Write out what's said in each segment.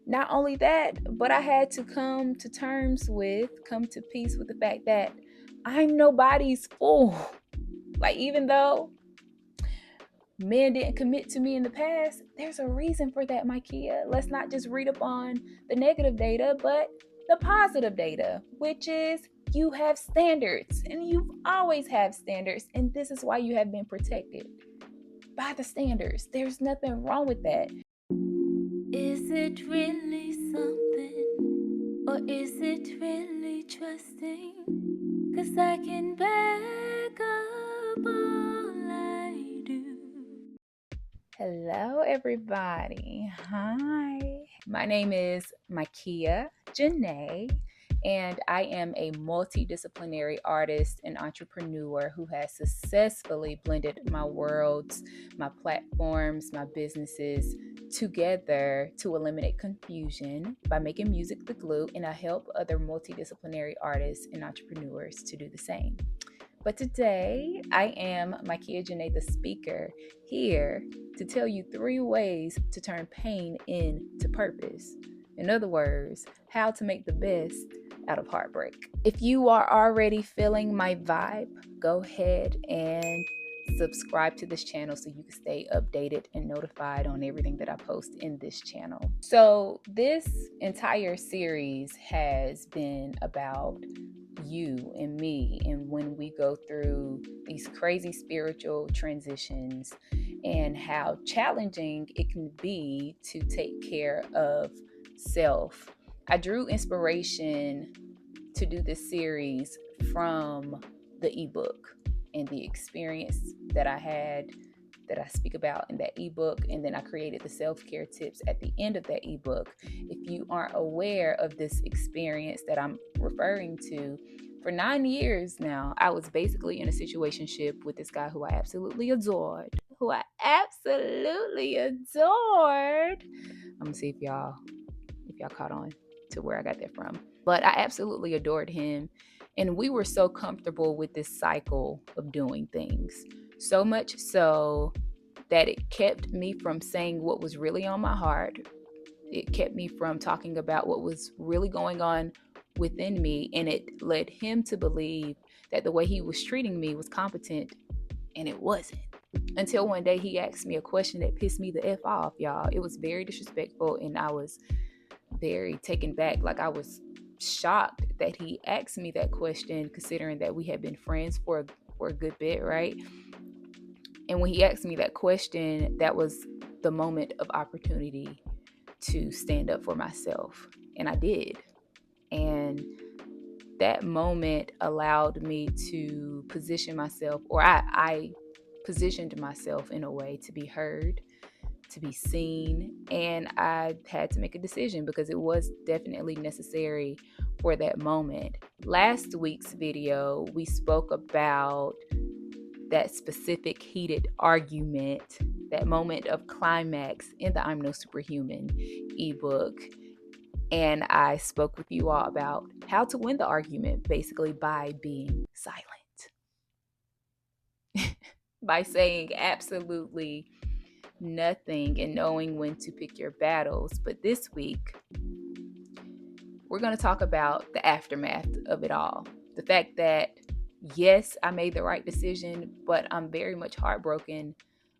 Not only that, but I had to come to peace with the fact that I'm nobody's fool. Like, even though men didn't commit to me in the past, there's a reason for that, Micaiah. Let's not just read upon the negative data, but the positive data, which is you have standards, and you've always have standards, and this is why you have been protected by the standards. There's nothing wrong with that. Is it really something, or is it really trusting? 'Cause I can back up all I do. Hello, everybody. Hi. My name is Micaiah Janae, and I am a multidisciplinary artist and entrepreneur who has successfully blended my worlds, my platforms, my businesses together to eliminate confusion by making music the glue, and I help other multidisciplinary artists and entrepreneurs to do the same. But today, I am Micaiah Janae, the speaker, here to tell you 3 ways to turn pain into purpose. In other words, how to make the best out of heartbreak. If you are already feeling my vibe, go ahead and subscribe to this channel so you can stay updated and notified on everything that I post in this channel. So, this entire series has been about you and me, and when we go through these crazy spiritual transitions and how challenging it can be to take care of self. I drew inspiration to do this series from the ebook and the experience that I had that I speak about in that ebook, and then I created the self-care tips at the end of that ebook. If you aren't aware of this experience that I'm referring to, for 9 years now, I was basically in a situationship with this guy who I absolutely adored. I'm gonna see if y'all caught on to where I got that from. But I absolutely adored him, and we were so comfortable with this cycle of doing things. So much so that it kept me from saying what was really on my heart. It kept me from talking about what was really going on within me, and it led him to believe that the way he was treating me was competent, and it wasn't. Until one day he asked me a question that pissed me the F off, y'all. It was very disrespectful, and I was very taken back. Like, I was shocked that he asked me that question, considering that we had been friends for a good bit, right? And when he asked me that question, that was the moment of opportunity to stand up for myself. And I did. And that moment allowed me to position myself, or I positioned myself in a way to be heard, to be seen, and I had to make a decision because it was definitely necessary for that moment. Last week's video, we spoke about that specific heated argument, that moment of climax in the I'm No Superhuman ebook. And I spoke with you all about how to win the argument, basically by being silent, by saying absolutely nothing and knowing when to pick your battles. But this week, we're going to talk about the aftermath of it all. The fact that, yes, I made the right decision, but I'm very much heartbroken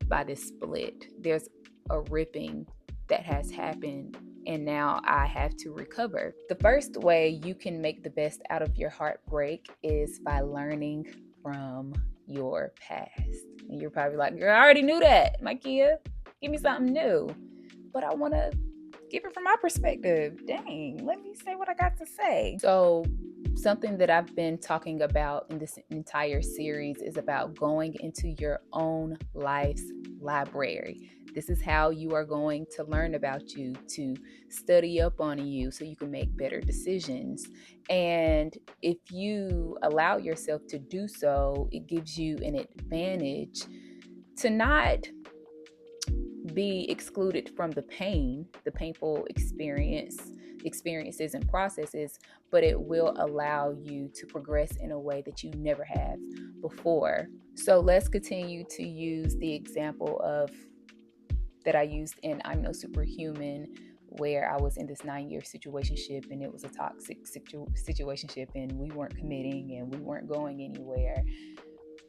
by this split. There's a ripping that has happened, and now I have to recover. The first way you can make the best out of your heartbreak is by learning from your past. And you're probably like, girl, I already knew that, Micaiah. Give me something new. But I want to give it from my perspective. Dang, let me say what I got to say. So, something that I've been talking about in this entire series is about going into your own life's library. This is how you are going to learn about you, to study up on you so you can make better decisions. And if you allow yourself to do so, it gives you an advantage to not be excluded from the painful experiences and processes, but it will allow you to progress in a way that you never have before. So let's continue to use the example of that I used in I'm No Superhuman where I was in this 9-year situationship, and it was a toxic situationship, and we weren't committing and we weren't going anywhere.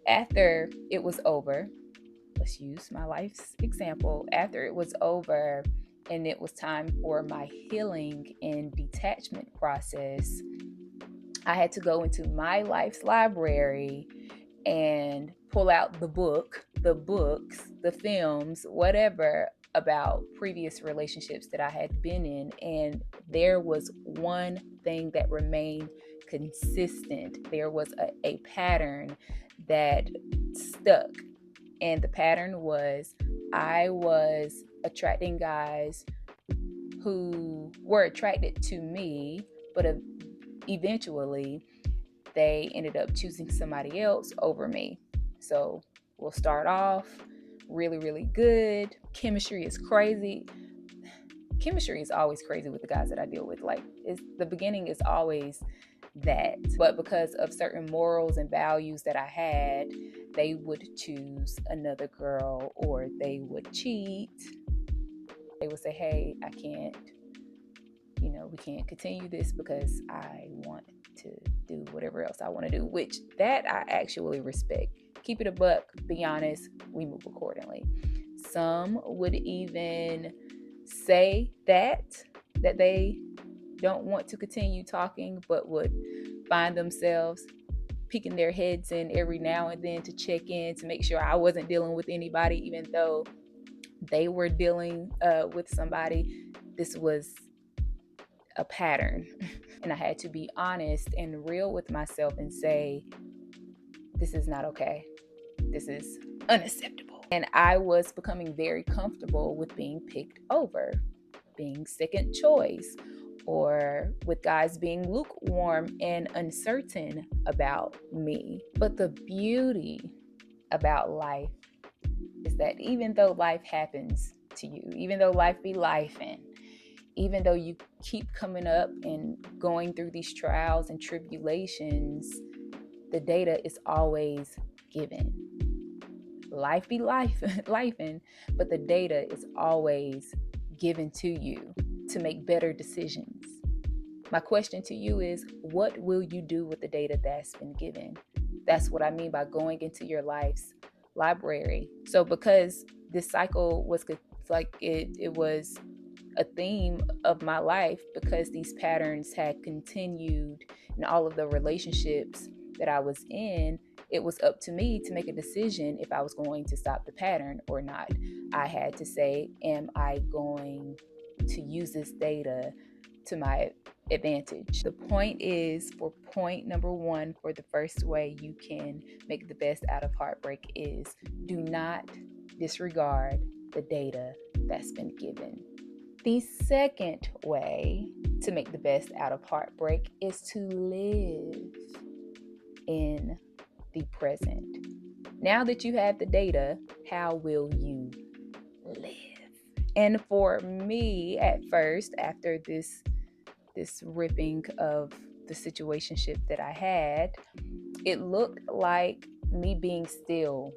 After it was over, let's use my life's example. After it was over and it was time for my healing and detachment process, I had to go into my life's library and pull out the books, the films, whatever, about previous relationships that I had been in. And there was one thing that remained consistent. There was a pattern that stuck. And the pattern was I was attracting guys who were attracted to me, but eventually they ended up choosing somebody else over me. So we'll start off really, really good. Chemistry is crazy. Chemistry is always crazy with the guys that I deal with. Like, the beginning is always that. But because of certain morals and values that I had, they would choose another girl, or they would cheat. They would say, hey, I can't, we can't continue this because I want to do whatever else I want to do, which that I actually respect. Keep it a buck, be honest, we move accordingly. Some would even say that they don't want to continue talking, but would find themselves peeking their heads in every now and then to check in, to make sure I wasn't dealing with anybody, even though they were dealing with somebody. This was a pattern. And I had to be honest and real with myself and say, this is not okay. This is unacceptable. And I was becoming very comfortable with being picked over, being second choice, or with guys being lukewarm and uncertain about me. But the beauty about life is that even though life happens to you, even though life be lifing, even though you keep coming up and going through these trials and tribulations, the data is always given. Life be lifing, but the data is always given to you to make better decisions. My question to you is, what will you do with the data that's been given? That's what I mean by going into your life's library. So because this cycle was like it was a theme of my life, because these patterns had continued in all of the relationships that I was in, it was up to me to make a decision if I was going to stop the pattern or not. I had to say, am I going to use this data to my advantage? The point is, for point number one, for the first way you can make the best out of heartbreak is, do not disregard the data that's been given. The second way to make the best out of heartbreak is to live in the present. Now that you have the data, how will you live? And for me, at first, after this ripping of the situationship that I had, it looked like me being still.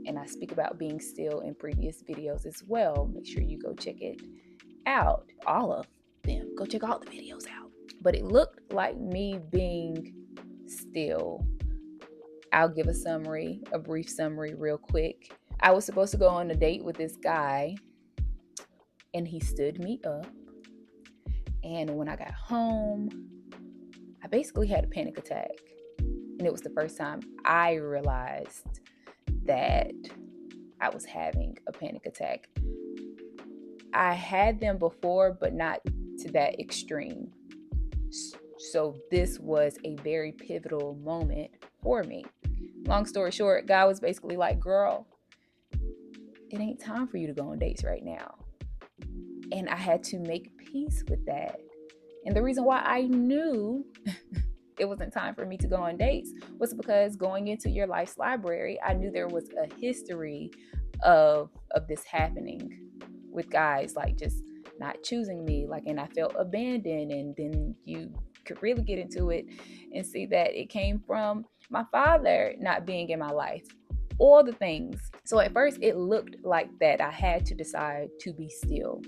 And I speak about being still in previous videos as well. Make sure you go check it out. All of them. Go check all the videos out. But it looked like me being still. I'll give a brief summary real quick. I was supposed to go on a date with this guy, and he stood me up. And when I got home, I basically had a panic attack. And it was the first time I realized that I was having a panic attack. I had them before, but not to that extreme. So this was a very pivotal moment for me. Long story short, God was basically like, girl, it ain't time for you to go on dates right now. And I had to make peace with that. And the reason why I knew it wasn't time for me to go on dates was because going into your life's library, I knew there was a history of this happening with guys, like just not choosing me, like, and I felt abandoned. And then you could really get into it and see that it came from my father not being in my life, all the things. So at first it looked like that I had to decide to be still.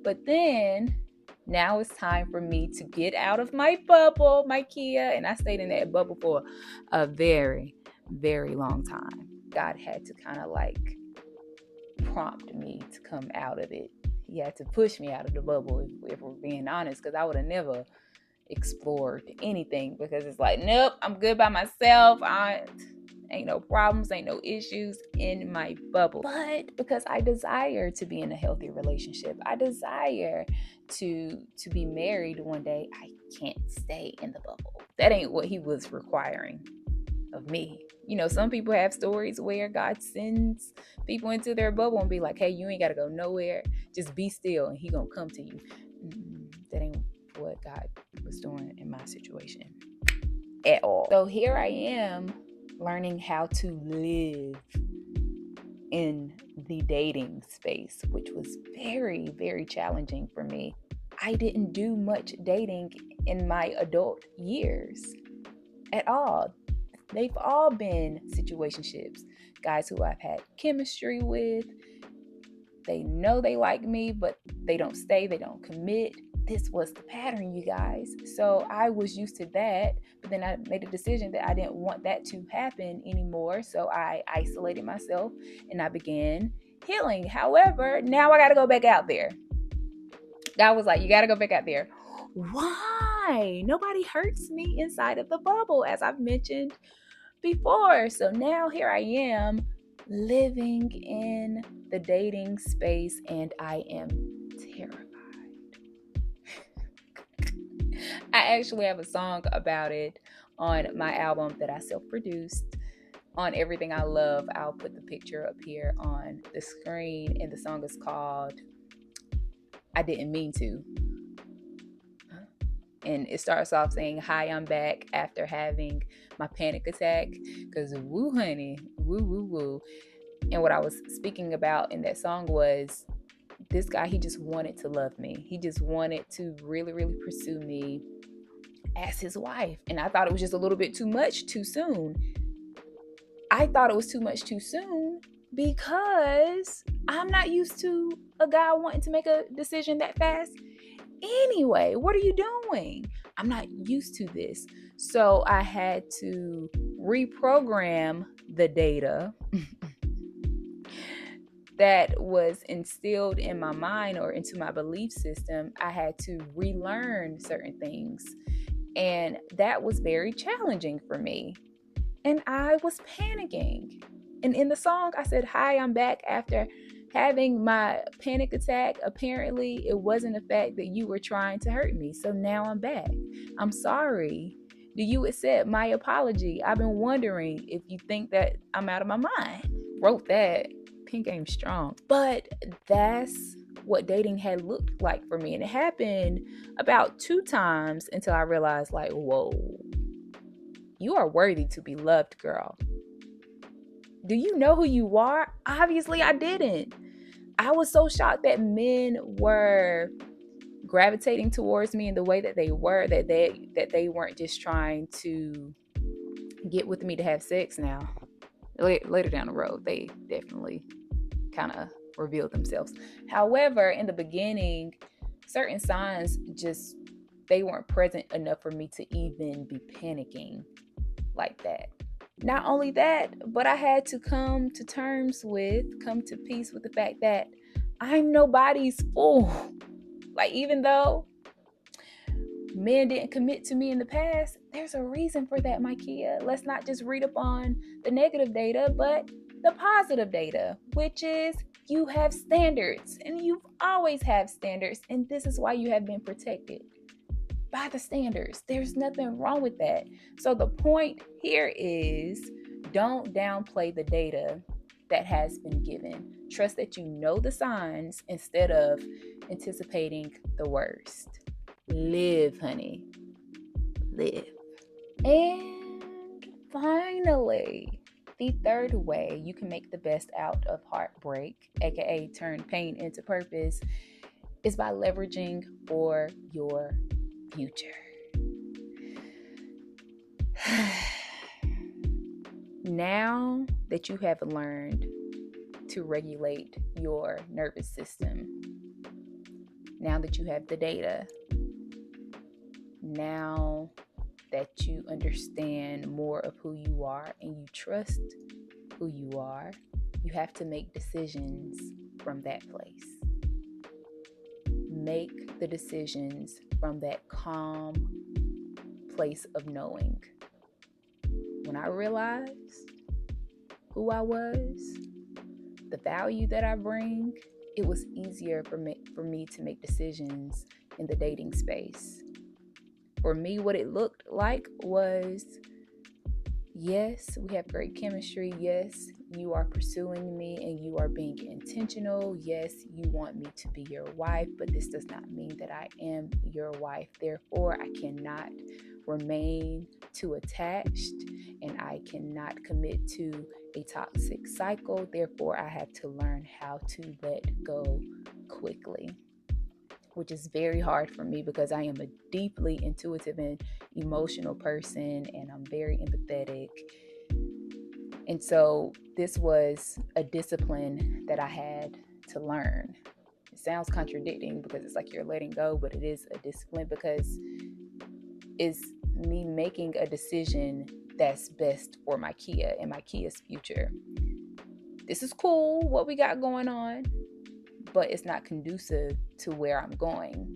But then now it's time for me to get out of my bubble, my Kia. And I stayed in that bubble for a very, very long time. God had to kind of like prompt me to come out of it. He had to push me out of the bubble, if we're being honest, because I would have never explored anything, because it's like, nope, I'm good by myself. I ain't no problems, ain't no issues in my bubble. But because I desire to be in a healthy relationship, I desire to be married one day, I can't stay in the bubble. That ain't what he was requiring of me. You know, some people have stories where God sends people into their bubble and be like, hey, you ain't got to go nowhere. Just be still and he going to come to you. That ain't what God was doing in my situation at all. So here I am learning how to live in the dating space, which was very, very challenging for me. I didn't do much dating in my adult years at all. They've all been situationships. Guys who I've had chemistry with. They know they like me, but they don't stay, they don't commit. This was the pattern, you guys. So I was used to that, but then I made a decision that I didn't want that to happen anymore. So I isolated myself and I began healing. However, now I got to go back out there. God was like, you got to go back out there. Why? Nobody hurts me inside of the bubble, as I've mentioned before. So now here I am living in the dating space and I am terrified. I actually have a song about it on my album that I self-produced. On Everything I Love, I'll put the picture up here on the screen, and the song is called I Didn't Mean To. And it starts off saying, hi, I'm back after having my panic attack. Because woo, honey, woo, woo, woo. And what I was speaking about in that song was this guy, he just wanted to love me. He just wanted to really, really pursue me as his wife. And I thought it was just a little bit too much too soon. I thought it was too much too soon because I'm not used to a guy wanting to make a decision that fast. Anyway, what are you doing? I'm not used to this. So I had to reprogram the data that was instilled in my mind or into my belief system. I had to relearn certain things. And that was very challenging for me. And I was panicking. And in the song, I said, hi, I'm back after having my panic attack. Apparently, it wasn't the fact that you were trying to hurt me. So now I'm back. I'm sorry. Do you accept my apology? I've been wondering if you think that I'm out of my mind. Wrote that. Pen game strong. But that's what dating had looked like for me. And it happened about 2 times until I realized, like, whoa, you are worthy to be loved, girl. Do you know who you are? Obviously, I didn't. I was so shocked that men were gravitating towards me in the way that they were, that they weren't just trying to get with me to have sex now. Later down the road, they definitely kind of revealed themselves. However, in the beginning, certain signs just, they weren't present enough for me to even be panicking like that. Not only that, but I had to come to peace with the fact that I'm nobody's fool. Like, even though men didn't commit to me in the past, there's a reason for that, my Kia. Let's not just read up on the negative data, but the positive data, which is you have standards, and you've always had standards, and this is why you have been protected by the standards. There's nothing wrong with that. So the point here is, don't downplay the data that has been given. Trust that you know the signs instead of anticipating the worst. Live, honey. Live. And finally, the third way you can make the best out of heartbreak, aka turn pain into purpose, is by leveraging for your future. Now that you have learned to regulate your nervous system, Now that you have the data, now that you understand more of who you are and you trust who you are, you have to make decisions from that place. Make the decisions from that calm place of knowing. When I realized who I was, the value that I bring, it was easier for me to make decisions in the dating space. For me, what it looked like was, yes, we have great chemistry. Yes, you are pursuing me and you are being intentional. Yes, you want me to be your wife, but this does not mean that I am your wife. Therefore, I cannot remain too attached and I cannot commit to a toxic cycle. Therefore, I have to learn how to let go quickly, which is very hard for me because I am a deeply intuitive and emotional person and I'm very empathetic. And so this was a discipline that I had to learn. It sounds contradicting because it's like you're letting go, but it is a discipline because it's me making a decision that's best for my Kia and my Kia's future. This is cool, what we got going on, but it's not conducive to where I'm going.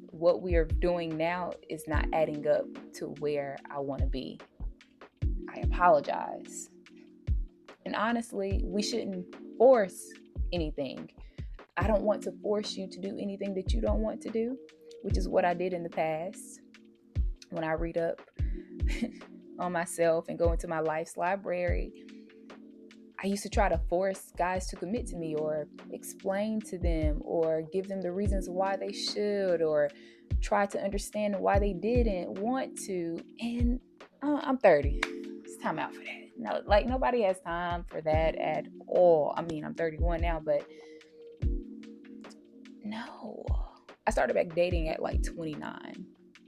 What we are doing now is not adding up to where I want to be. I apologize. And honestly, we shouldn't force anything. I don't want to force you to do anything that you don't want to do, which is what I did in the past. When I read up on myself and go into my life's library, I used to try to force guys to commit to me or explain to them or give them the reasons why they should or try to understand why they didn't want to. And I'm 30. It's time out for that. No, like nobody has time for that at all. I mean, I'm 31 now, but no. I started back dating at like 29.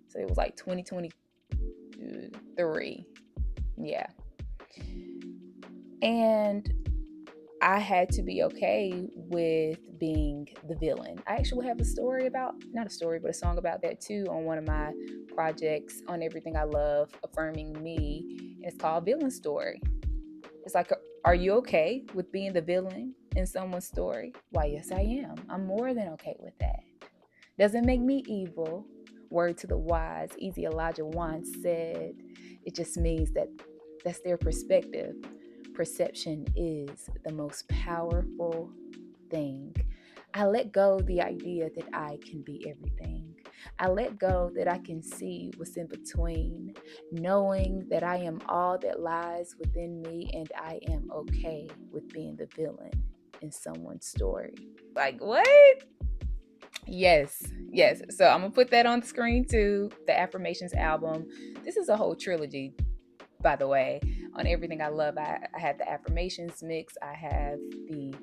So it was like 2023. Yeah. And I had to be okay with being the villain. I actually have a story about, not a story, but a song about that too on one of my projects on Everything I Love, Affirming Me. And it's called Villain Story. It's like, are you okay with being the villain in someone's story? Why, yes, I am. I'm more than okay with that. Doesn't make me evil. Word to the wise, Easy Elijah once said. It just means that that's their perspective. Perception is the most powerful thing. I let go the idea that I can be everything. I let go that I can see what's in between, knowing that I am all that lies within me and I am okay with being the villain in someone's story. Like, what? Yes. So I'm going to put that on the screen too, the Affirmations album. This is a whole trilogy, by the way. On Everything I Love, I have the affirmations mix, I have the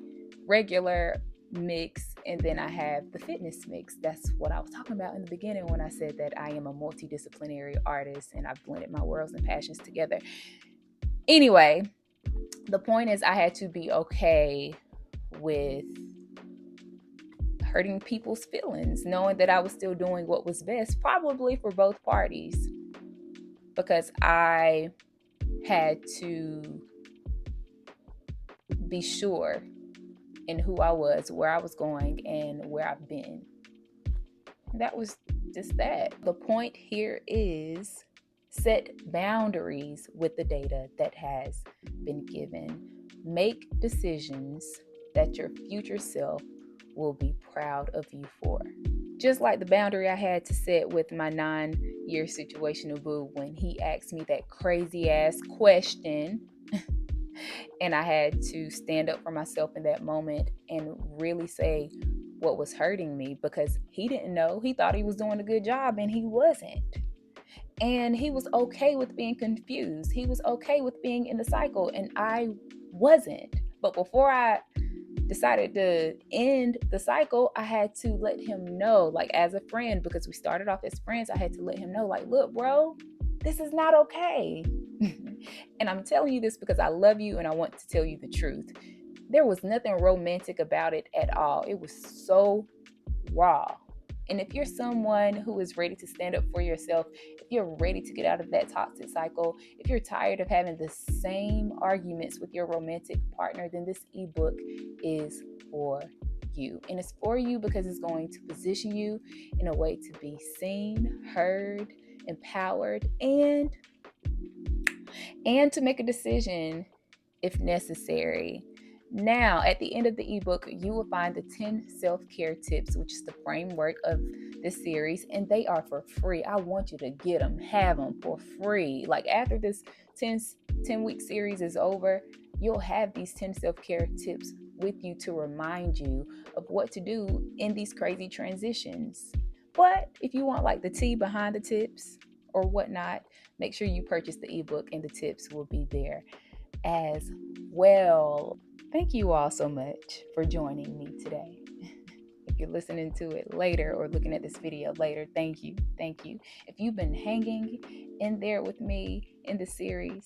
regular mix, and then I have the fitness mix. That's what I was talking about in the beginning when I said that I am a multidisciplinary artist and I've blended my worlds and passions together. Anyway, the point is I had to be okay with hurting people's feelings, knowing that I was still doing what was best, probably for both parties, because I had to be sure in who I was, where I was going, and where I've been. And that was just that. The point here is set boundaries with the data that has been given. Make decisions that your future self will be proud of you for. Just like the boundary I had to set with my 9-year situational boo when he asked me that crazy ass question. And I had to stand up for myself in that moment and really say what was hurting me, because he didn't know. He thought he was doing a good job and he wasn't. And he was okay with being confused. He was okay with being in the cycle and I wasn't. But before I decided to end the cycle, I had to let him know, like as a friend, because we started off as friends, I had to let him know, like, look, bro, this is not okay. And I'm telling you this because I love you and I want to tell you the truth. There was nothing romantic about it at all. It was so raw. And if you're someone who is ready to stand up for yourself, if you're ready to get out of that toxic cycle, if you're tired of having the same arguments with your romantic partner, then this ebook is for you. And it's for you because it's going to position you in a way to be seen, heard, empowered, and to make a decision if necessary. Now, at the end of the ebook, you will find the 10 self care tips, which is the framework of this series, and they are for free. I want you to get them, have them for free. Like after this 10-week series is over, you'll have these 10 self care tips with you to remind you of what to do in these crazy transitions. But if you want like the tea behind the tips or whatnot, make sure you purchase the ebook and the tips will be there as well. Thank you all so much for joining me today. If you're listening to it later or looking at this video later, thank you. Thank you. If you've been hanging in there with me in the series,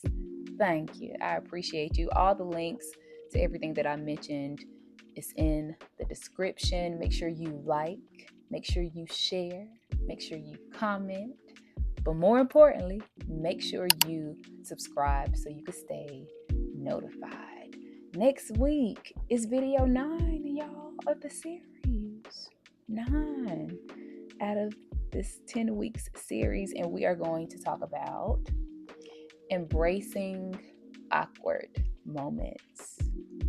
thank you. I appreciate you. All the links to everything that I mentioned is in the description. Make sure you like, make sure you share, make sure you comment. But more importantly, make sure you subscribe so you can stay notified. Next week is video 9, y'all, of the series. 9 out of this 10 weeks series, and we are going to talk about embracing awkward moments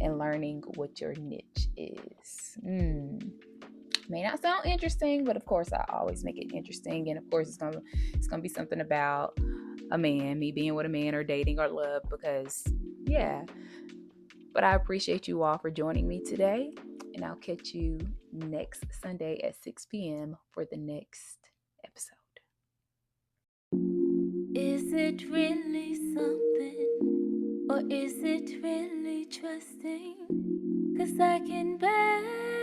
and learning what your niche is. May not sound interesting, but of course I always make it interesting, and of course it's gonna be something about a man, me being with a man or dating or love, because yeah. But I appreciate you all for joining me today, and I'll catch you next Sunday at 6 p.m. for the next episode. Is it really something, or is it really trusting? 'Cause I can bear